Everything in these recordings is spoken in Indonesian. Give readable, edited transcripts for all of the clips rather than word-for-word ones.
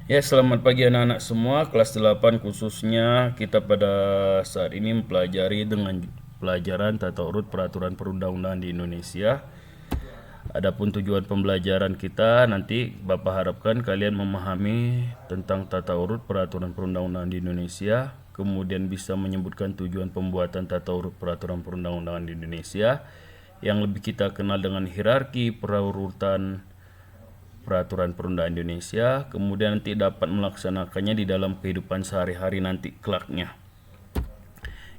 Ya, selamat pagi anak-anak semua. Kelas 8 khususnya kita pada saat ini mempelajari dengan pelajaran tata urut peraturan perundang-undangan di Indonesia. Adapun tujuan pembelajaran kita nanti Bapak harapkan kalian memahami tentang tata urut peraturan perundang-undangan di Indonesia, kemudian bisa menyebutkan tujuan pembuatan tata urut peraturan perundang-undangan di Indonesia yang lebih kita kenal dengan hierarki perurutan peraturan perundang Indonesia, kemudian nanti dapat melaksanakannya di dalam kehidupan sehari-hari nanti kelaknya.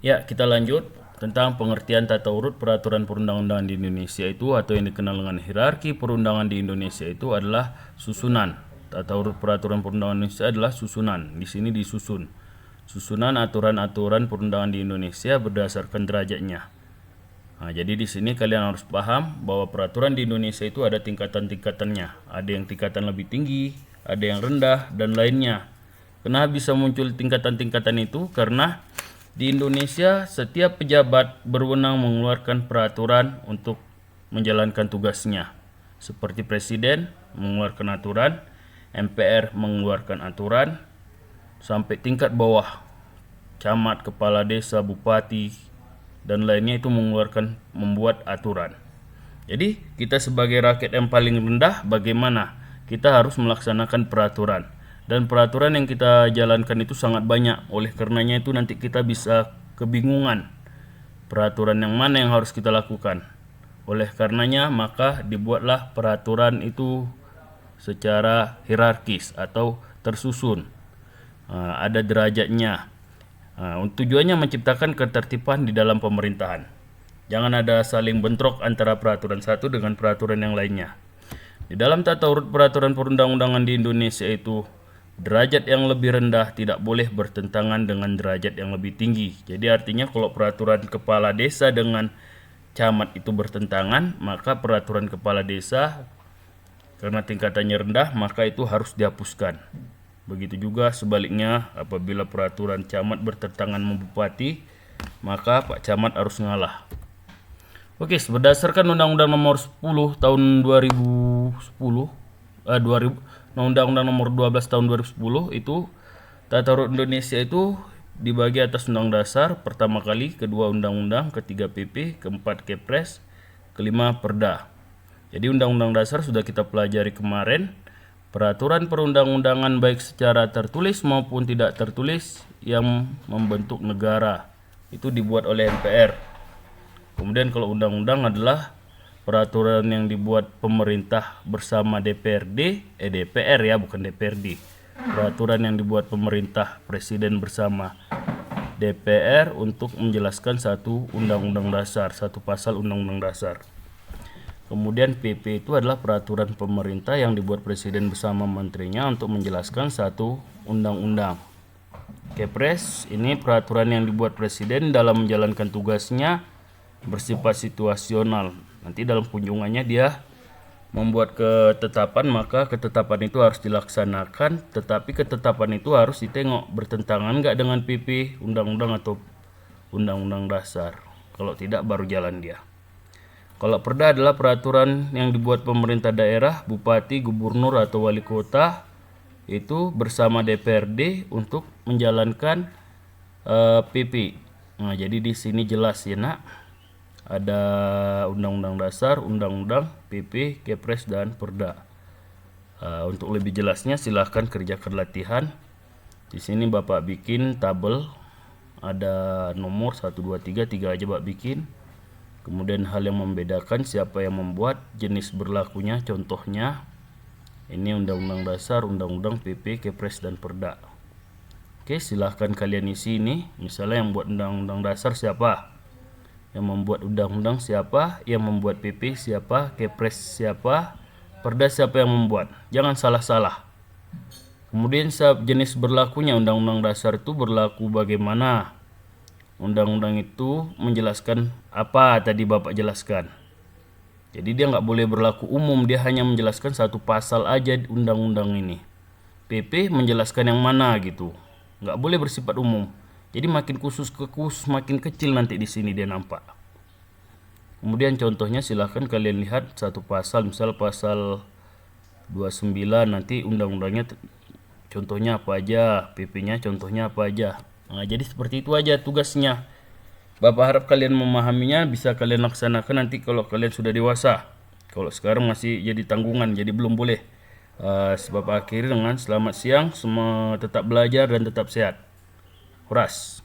Ya, kita lanjut tentang pengertian tata urut peraturan perundang-undangan di Indonesia itu atau yang dikenal dengan hierarki perundangan di Indonesia itu adalah susunan. Tata urut peraturan perundangan Indonesia adalah susunan. Di sini disusun. Susunan aturan-aturan perundangan di Indonesia berdasarkan derajatnya. Nah, jadi di sini kalian harus paham bahwa peraturan di Indonesia itu ada tingkatan-tingkatannya. Ada yang tingkatan lebih tinggi, ada yang rendah, dan lainnya. Kenapa bisa muncul tingkatan-tingkatan itu? Karena di Indonesia setiap pejabat berwenang mengeluarkan peraturan untuk menjalankan tugasnya. Seperti Presiden mengeluarkan aturan, MPR mengeluarkan aturan, sampai tingkat bawah, camat, kepala desa, bupati, dan lainnya itu membuat aturan. Jadi kita sebagai rakyat yang paling rendah, bagaimana kita harus melaksanakan peraturan, dan peraturan yang kita jalankan itu sangat banyak. Oleh karenanya itu nanti kita bisa kebingungan peraturan yang mana yang harus kita lakukan. Oleh karenanya maka dibuatlah peraturan itu secara hierarkis atau tersusun. Ada derajatnya. Tujuannya menciptakan ketertiban di dalam pemerintahan. Jangan ada saling bentrok antara peraturan satu dengan peraturan yang lainnya. Di dalam tata urut peraturan perundang-undangan di Indonesia itu, derajat yang lebih rendah tidak boleh bertentangan dengan derajat yang lebih tinggi. Jadi artinya kalau peraturan kepala desa dengan camat itu bertentangan, maka peraturan kepala desa karena tingkatannya rendah, maka itu harus dihapuskan. Begitu juga sebaliknya, apabila peraturan camat bertentangan dengan bupati, maka Pak Camat harus ngalah. Oke, berdasarkan Undang-Undang Nomor 10 Tahun 2010, Undang-Undang Nomor 12 Tahun 2010 itu tata urut Indonesia itu dibagi atas Undang Dasar pertama kali, kedua Undang-Undang, ketiga PP, keempat Kepres, kelima Perda. Jadi Undang-Undang Dasar sudah kita pelajari kemarin. Peraturan perundang-undangan baik secara tertulis maupun tidak tertulis yang membentuk negara itu dibuat oleh MPR. Kemudian kalau undang-undang adalah peraturan yang dibuat pemerintah bersama DPR ya, bukan DPRD. Peraturan yang dibuat pemerintah presiden bersama DPR untuk menjelaskan satu undang-undang dasar, satu pasal undang-undang dasar. Kemudian PP itu adalah peraturan pemerintah yang dibuat presiden bersama menterinya untuk menjelaskan satu undang-undang. Kepres ini peraturan yang dibuat presiden dalam menjalankan tugasnya bersifat situasional. Nanti dalam kunjungannya dia membuat ketetapan, maka ketetapan itu harus dilaksanakan, tetapi ketetapan itu harus ditengok bertentangan enggak dengan PP, undang-undang atau undang-undang dasar. Kalau tidak baru jalan dia. Kalau Perda adalah peraturan yang dibuat pemerintah daerah, bupati, gubernur atau wali kota itu bersama DPRD untuk menjalankan PP. Nah, jadi di sini jelas ya nak, ada undang-undang dasar, undang-undang, PP, Kepres dan Perda. Untuk lebih jelasnya silahkan kerjakan latihan. Di sini Bapak bikin tabel, ada nomor 1, 2, 3 aja Bapak bikin. Kemudian hal yang membedakan siapa yang membuat, jenis berlakunya, contohnya ini undang-undang dasar, undang-undang, PP, Kepres dan Perda. Oke, silahkan kalian isi ini. Misalnya yang buat undang-undang dasar siapa, yang membuat undang-undang siapa, yang membuat PP siapa, Kepres siapa, Perda siapa yang membuat. Jangan salah-salah. Kemudian jenis berlakunya, undang-undang dasar itu berlaku bagaimana. Undang-undang itu menjelaskan apa tadi Bapak jelaskan. Jadi dia nggak boleh berlaku umum, dia hanya menjelaskan satu pasal aja undang-undang ini. PP menjelaskan yang mana gitu, nggak boleh bersifat umum. Jadi makin khusus ke khusus makin kecil nanti di sini dia nampak. Kemudian contohnya silahkan kalian lihat satu pasal, misal pasal 29 nanti undang-undangnya contohnya apa aja, PP-nya contohnya apa aja. Nah, jadi seperti itu aja tugasnya. Bapak harap kalian memahaminya, bisa kalian laksanakan nanti kalau kalian sudah dewasa. Kalau sekarang masih jadi tanggungan, jadi belum boleh. Bapak akhiri dengan selamat siang, semua tetap belajar dan tetap sehat. Horas.